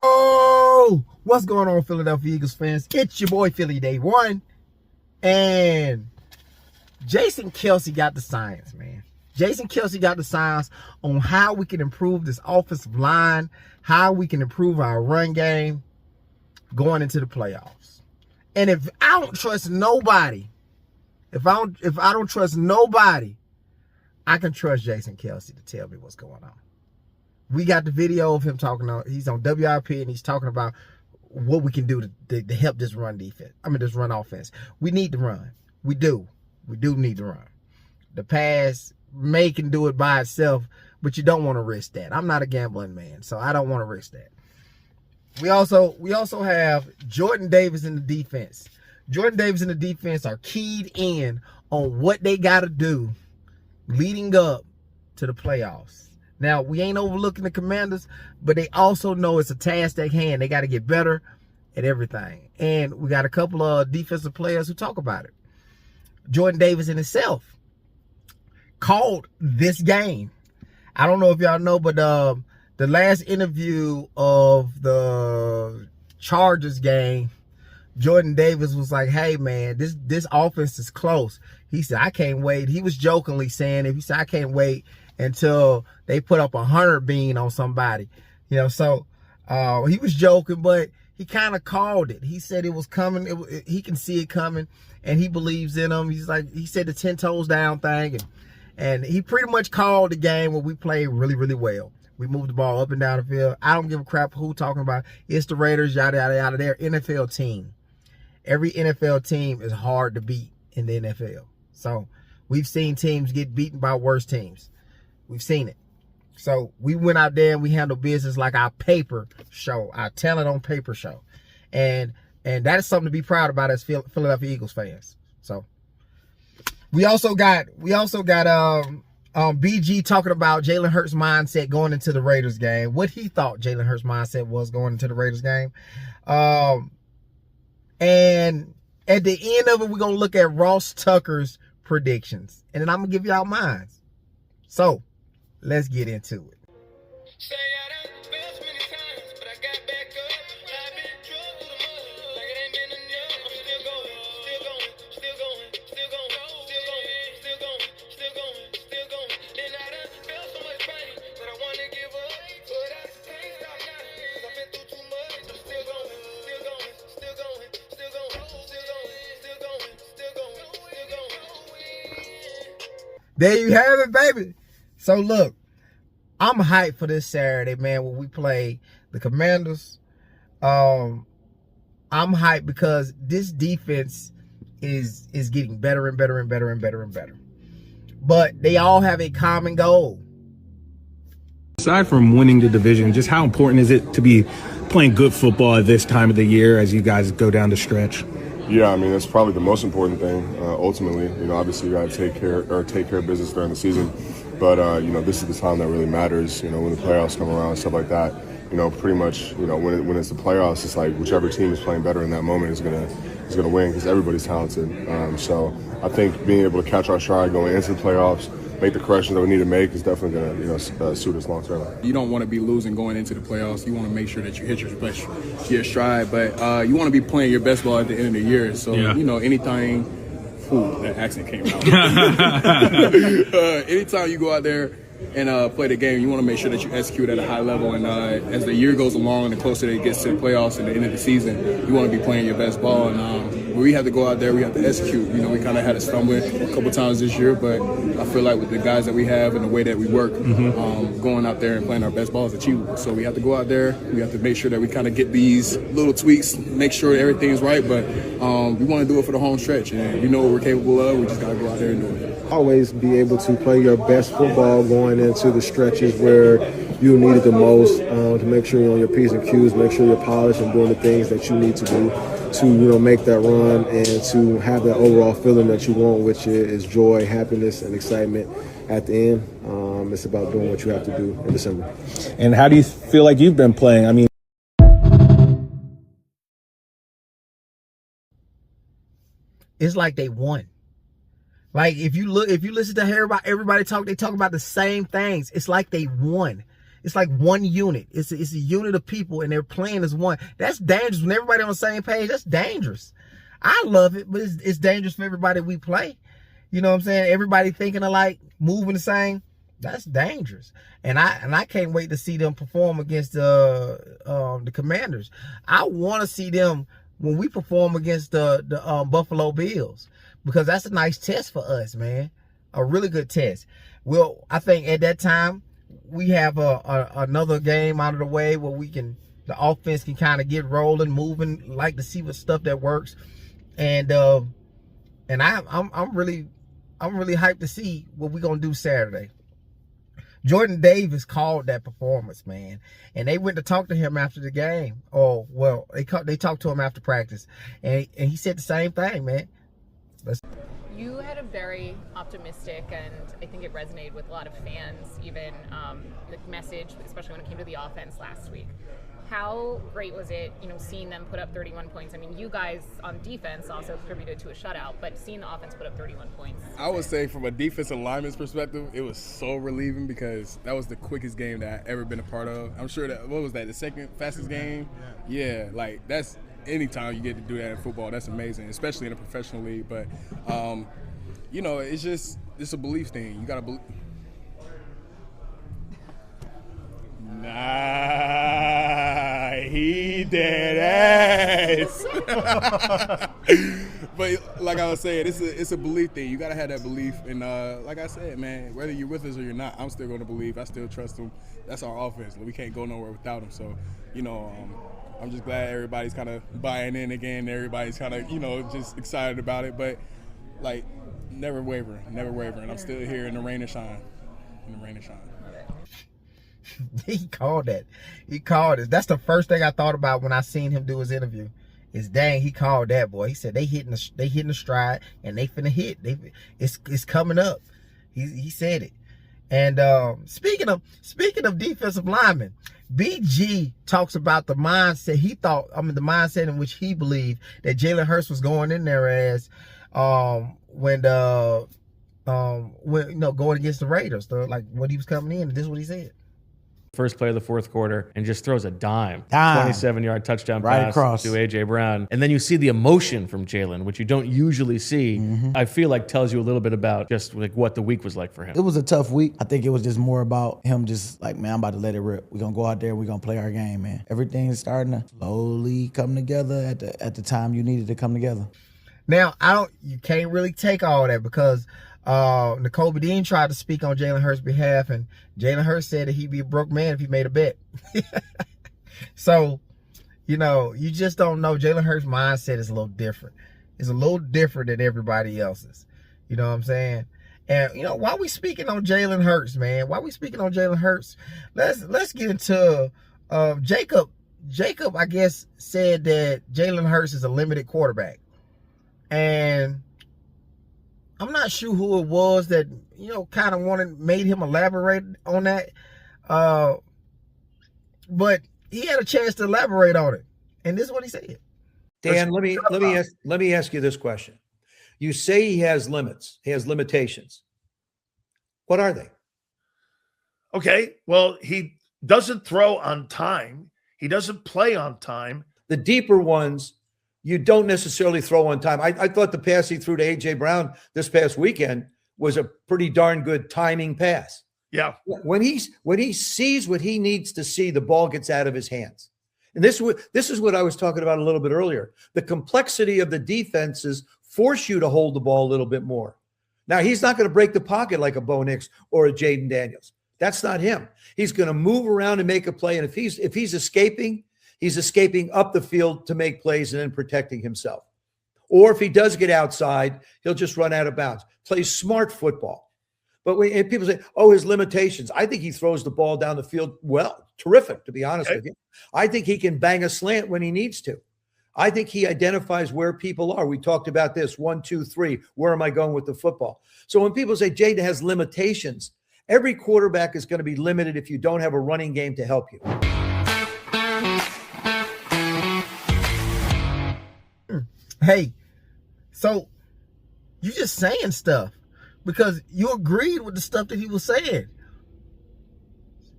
Oh, what's going on, Philadelphia Eagles fans? It's your boy Philly Day One, and Jason Kelce got the science, man. Jason Kelce got the science on how we can improve this offensive line, how we can improve our run game going into the playoffs. And if I don't trust nobody, if I don't trust nobody, I can trust Jason Kelce to tell me what's going on. We got the video of him talking on, he's on WIP and he's talking about what we can do to help this run defense. This run offense. We need to run. We do. We do need to run. The pass can do it by itself, but you don't want to risk that. I'm not a gambling man, so I don't want to risk that. We also have Jordan Davis in the defense. Jordan Davis in the defense are keyed in on what they got to do leading up to the playoffs. Now, we ain't overlooking the Commanders, but they also know it's a task at hand. They got to get better at everything. And we got a couple of defensive players who talk about it. Jordan Davis in himself called this game. I don't know if y'all know, but the last interview of the Chargers game, Jordan Davis was like, hey, man, this offense is close. He said, I can't wait. He was jokingly saying it. He said, I can't wait until they put up 100 bean on somebody. So he was joking, but he kind of called it. He said it was coming. He can see it coming, and he believes in them. He said the 10 toes down thing, and he pretty much called the game where we played really, really well. We moved the ball up and down the field. I don't give a crap who talking about. It's the Raiders, yada, yada, yada. They're NFL team. Every NFL team is hard to beat in the NFL. So we've seen teams get beaten by worse teams. We've seen it. So we went out there and we handled business like our paper show, our talent on paper show. And that is something to be proud about as Philadelphia Eagles fans. So we also got BG talking about Jalen Hurts' mindset going into the Raiders game. What he thought Jalen Hurts' mindset was going into the Raiders game. And at the end of it, we're going to look at Ross Tucker's predictions. And then I'm going to give y'all mine. So let's get into it. Say I done fell many times, but I got back up. I've been drugged through the mud, like it ain't been enough. I'm still going, still going, still going, still going, still going, still going, still going, still going. And I done felt so much pain that I wanna give up, but I can't stop now, 'cause I've been through too much. I'm still going, still going, still going, still going, still going, still going, still going, still going. There you have it, baby. So look, I'm hyped for this Saturday, man, when we play the Commanders. I'm hyped because this defense is getting better and better and better and better and better. But they all have a common goal. Aside from winning the division, just how important is it to be playing good football at this time of the year as you guys go down the stretch? Yeah, that's probably the most important thing. Ultimately, obviously you got to take care of business during the season. But, this is the time that really matters, when the playoffs come around and stuff like that. Pretty much, when it's the playoffs, it's like whichever team is playing better in that moment is gonna win because everybody's talented. So I think being able to catch our stride going into the playoffs, make the corrections that we need to make is definitely gonna suit us long term. You don't want to be losing going into the playoffs. You want to make sure that you hit your stride, but you want to be playing your best ball at the end of the year. So anything. Ooh, that accent came out. Anytime you go out there and play the game, you want to make sure that you execute at a high level. And as the year goes along and the closer it gets to the playoffs and the end of the season, you want to be playing your best ball. And we have to go out there, we have to execute. We kind of had to stumble a couple times this year, but I feel like with the guys that we have and the way that we work, going out there and playing our best ball is achievable. So we have to go out there, we have to make sure that we kind of get these little tweaks, make sure everything's right, but we want to do it for the home stretch. And we know what we're capable of, we just got to go out there and do it. Always be able to play your best football going into the stretches where you need it the most, to make sure you're on your P's and Q's, make sure you're polished and doing the things that you need to do to make that run and to have that overall feeling that you want, which is joy, happiness, and excitement at the end. It's about doing what you have to do in December. And how do you feel like you've been playing? It's like they won. Like if you listen to everybody talk, they talk about the same things. It's like they won. it's like one unit. It's a unit of people, and they're playing as one. That's dangerous. When everybody on the same page, that's dangerous. I love it, but it's dangerous for everybody we play. You know what I'm saying? Everybody thinking alike, moving the same. That's dangerous. And I can't wait to see them perform against the Commanders. I want to see them when we perform against the Buffalo Bills, because that's a nice test for us, man. A really good test. Well, I think at that time we have another game out of the way where the offense can kind of get rolling, moving, like to see what stuff that works. And I'm really hyped to see what we're gonna do Saturday. Jordan Davis called that performance, man, and they went to talk to him after the game. Oh well, they talked to him after practice, and he said the same thing, man. You had a very optimistic, and I think it resonated with a lot of fans, even the message, especially when it came to the offense last week. How great was it, seeing them put up 31 points? I mean, you guys on defense also contributed to a shutout, but seeing the offense put up 31 points. I would say from a defensive lineman's perspective, it was so relieving because that was the quickest game that I've ever been a part of. I'm sure what was that, the second fastest game? Yeah, like that's anytime you get to do that in football, that's amazing, especially in a professional league. But, it's a belief thing. You got to believe. Nah, he dead ass. But like I was saying, it's a belief thing. You gotta have that belief, and like I said, man, whether you're with us or you're not, I'm still gonna believe. I still trust him. That's our offense. We can't go nowhere without him. So, I'm just glad everybody's kind of buying in again. Everybody's kind of, just excited about it. But like, never waver. I'm still here in the rain and shine. He called that. He called it. That's the first thing I thought about when I seen him do his interview. Is dang, he called that, boy. He said they hitting the stride, and they finna hit. It's coming up. He said it. And speaking of defensive linemen, BG talks about the mindset the mindset in which he believed that Jalen Hurts was going in there as when going against the Raiders. Like when he was coming in, and this is what he said. First play of the fourth quarter, and just throws a dime. 27-yard touchdown pass across to A.J. Brown. And then you see the emotion from Jalen, which you don't usually see. I feel like tells you a little bit about just like what the week was like for him. It was a tough week. I think it was just more about him just like, man, I'm about to let it rip. We're going to go out there. We're going to play our game, man. Everything is starting to slowly come together at the time you needed to come together. Now, you can't really take all that because Nicole Bedeen tried to speak on Jalen Hurts' behalf, and Jalen Hurts said that he'd be a broke man if he made a bet. So, you just don't know. Jalen Hurts' mindset is a little different. It's a little different than everybody else's. You know what I'm saying? And, while we speaking on Jalen Hurts, man, let's get into Jacob. Jacob, I guess, said that Jalen Hurts is a limited quarterback. And I'm not sure who it was that, kind of made him elaborate on that. But he had a chance to elaborate on it. And this is what he said. Dan, let me ask you this question. You say he has limits. He has limitations. What are they? Okay. Well, he doesn't throw on time. He doesn't play on time. The deeper ones, you don't necessarily throw on time. I thought the pass he threw to A.J. Brown this past weekend was a pretty darn good timing pass. Yeah. When he sees what he needs to see, the ball gets out of his hands. And this is what I was talking about a little bit earlier. The complexity of the defenses force you to hold the ball a little bit more. Now, he's not going to break the pocket like a Bo Nix or a Jaden Daniels. That's not him. He's going to move around and make a play. And if he's escaping, he's escaping up the field to make plays and then protecting himself. Or if he does get outside, he'll just run out of bounds. Plays smart football. But when people say, his limitations, I think he throws the ball down the field well. Terrific, to be honest with you. I think he can bang a slant when he needs to. I think he identifies where people are. We talked about this, 1, 2, 3. Where am I going with the football? So when people say Jaden has limitations, every quarterback is going to be limited if you don't have a running game to help you. Hey, so you just saying stuff because you agreed with the stuff that he was saying.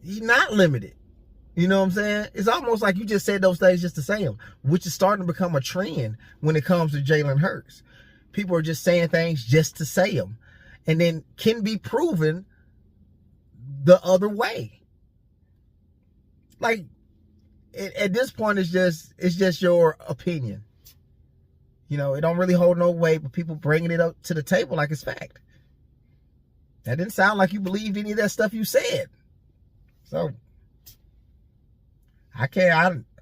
He's not limited. You know what I'm saying? It's almost like you just said those things just to say them, which is starting to become a trend when it comes to Jalen Hurts. People are just saying things just to say them, and then can be proven the other way. Like, at this point, it's just your opinion. You know, it don't really hold no weight, but people bringing it up to the table like it's fact. That didn't sound like you believed any of that stuff you said. So, I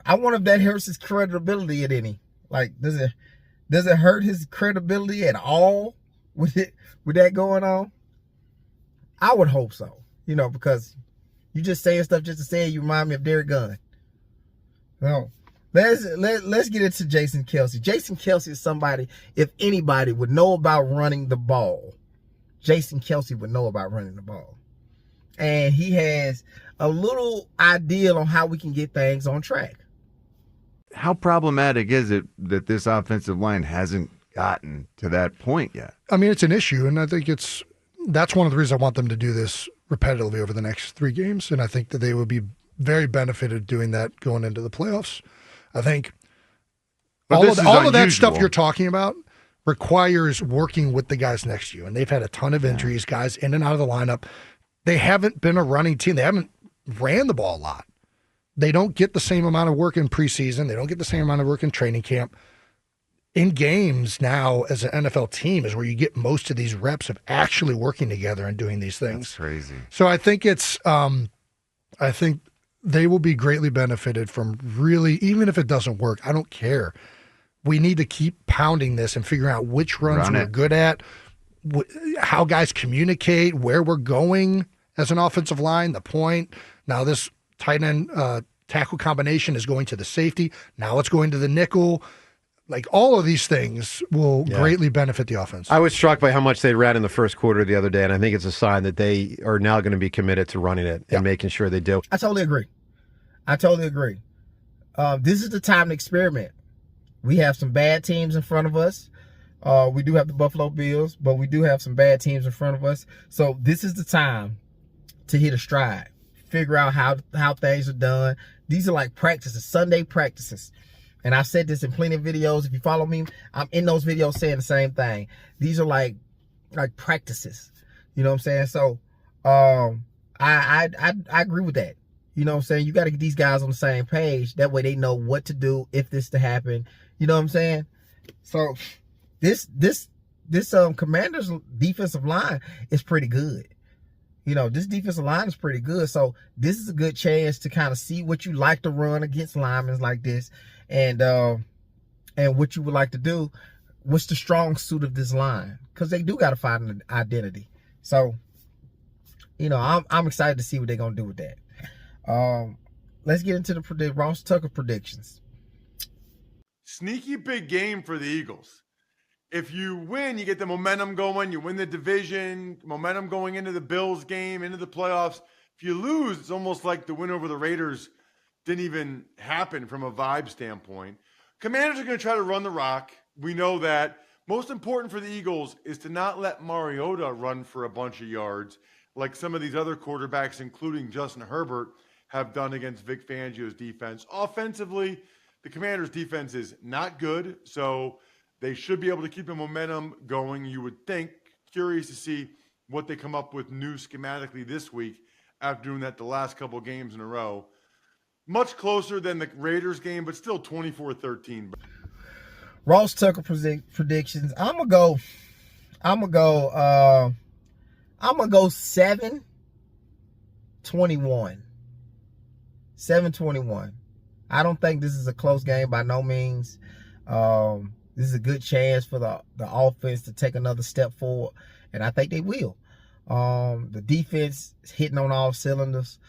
wonder if that hurts his credibility at any. Like, does it hurt his credibility at all with that going on? I would hope so. You know, because you just saying stuff just to say it, you remind me of Derek Gunn. No. Let's get into Jason Kelce. Jason Kelce is somebody, if anybody would know about running the ball, Jason Kelce would know about running the ball. And he has a little idea on how we can get things on track. How problematic is it that this offensive line hasn't gotten to that point yet? I mean, it's an issue, and I think that's one of the reasons I want them to do this repetitively over the next 3 games, and I think that they would be very benefited doing that going into the playoffs. I think all of that stuff you're talking about requires working with the guys next to you, and they've had a ton of injuries, guys in and out of the lineup. They haven't been a running team. They haven't ran the ball a lot. They don't get the same amount of work in preseason. They don't get the same amount of work in training camp. In games now, as an NFL team, is where you get most of these reps of actually working together and doing these things. That's crazy. So I think I think they will be greatly benefited from really, even if it doesn't work, I don't care. We need to keep pounding this and figuring out which runs we're good at, how guys communicate, where we're going as an offensive line, the point. Now this tight end tackle combination is going to the safety. Now it's going to the nickel. Like, all of these things will greatly benefit the offense. I was struck by how much they ran in the first quarter the other day, and I think it's a sign that they are now going to be committed to running it and making sure they do. I totally agree. This is the time to experiment. We have some bad teams in front of us. We do have the Buffalo Bills, but we do have some bad teams in front of us. So this is the time to hit a stride. Figure out how things are done. These are like practices, Sunday practices. And I've said this in plenty of videos. If you follow me, I'm in those videos saying the same thing. These are like practices. You know what I'm saying? So I agree with that. You know what I'm saying? You got to get these guys on the same page. That way they know what to do if this to happen. You know what I'm saying? So this Commanders defensive line is pretty good. You know, this defensive line is pretty good. So this is a good chance to kind of see what you like to run against linemen like this, and what you would like to do. What's the strong suit of this line? Because they do got to find an identity. So, you know, I'm excited to see what they're gonna do with that. Let's get into the Ross Tucker predictions. Sneaky big game for the Eagles. If you win, you get the momentum going. You win the division, momentum going into the Bills game, into the playoffs. If you lose, it's almost like the win over the Raiders didn't even happen from a vibe standpoint. Commanders are going to try to run the rock. We know that. Most important for the Eagles is to not let Mariota run for a bunch of yards like some of these other quarterbacks, including Justin Herbert, have done against Vic Fangio's defense. Offensively, the Commanders' defense is not good, so they should be able to keep the momentum going, you would think. Curious to see what they come up with new schematically this week after doing that the last couple games in a row. Much closer than the Raiders game, but still 24-13. Ross Tucker predictions. I'm gonna go 7-21. 7-21. I don't think this is a close game by no means. This is a good chance for the offense to take another step forward, and I think they will. The defense is hitting on all cylinders.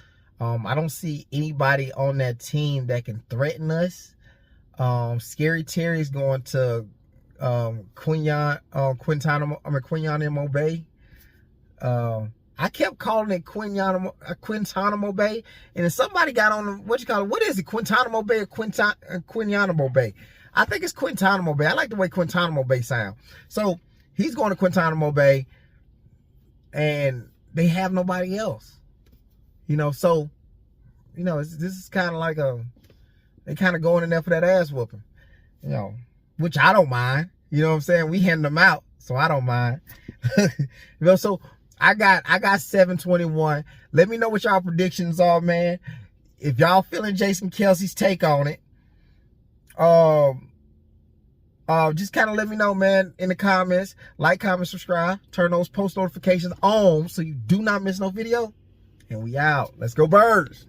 I don't see anybody on that team that can threaten us. Scary Terry's going to Guantanamo Bay. I kept calling it Guantanamo Bay, and then somebody got on what is it, Guantanamo Bay or Guantanamo Bay? I think it's Guantanamo Bay. I like the way Guantanamo Bay sound. So he's going to Guantanamo Bay, and they have nobody else. You know, so you know, this is kind of like they kind of going in there for that ass whooping, you know, which I don't mind. You know what I'm saying? We handing them out, so I don't mind. You know, so I got 7-21. Let me know what y'all predictions are, man. If y'all feeling Jason Kelce's take on it, just kind of let me know, man, in the comments. Like, comment, subscribe, turn those post notifications on so you do not miss no video. And we out. Let's go Birds.